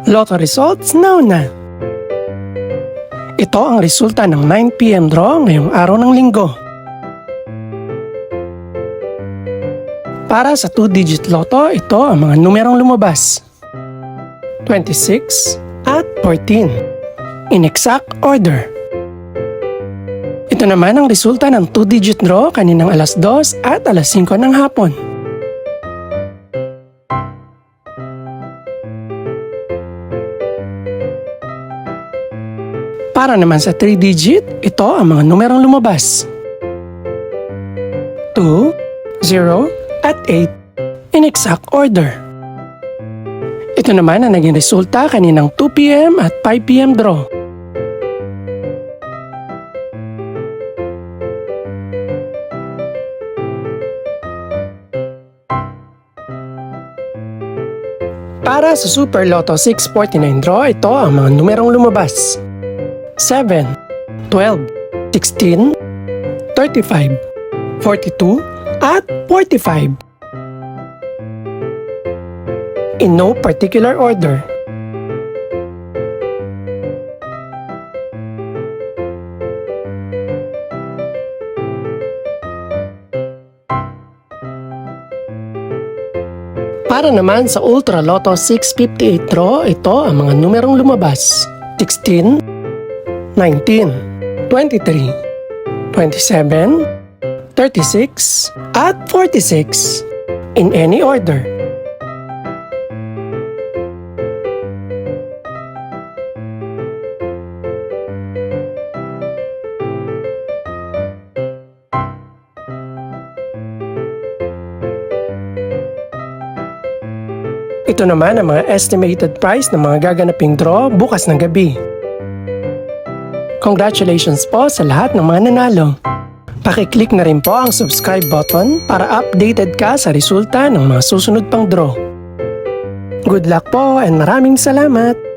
Lotto results now na. Ito ang resulta ng 9 PM draw ngayong araw ng linggo. Para sa 2-digit lotto, ito ang mga numerong lumabas. 26 at 14. In exact order. Ito naman ang resulta ng 2-digit draw kaninang alas 2 at alas 5 ng hapon. Para naman sa 3-digit, ito ang mga numerong lumabas. 2, 0, at 8 in exact order. Ito naman ang naging resulta kaninang 2 PM at 5 PM draw. Para sa Super Lotto 649 draw, ito ang mga numerong lumabas. 7, 12, 16, 35, 42, at 45. In no particular order. Para naman sa Ultra Lotto 658 draw, ito ang mga numerong lumabas. 16, 19, 23, 27, 36, at 46 in any order. Ito naman ang mga estimated price ng mga gaganaping draw bukas ng gabi. Congratulations po sa lahat ng mga nanalo. Pakiclick na rin po ang subscribe button para updated ka sa resulta ng mga susunod pang draw. Good luck po and maraming salamat!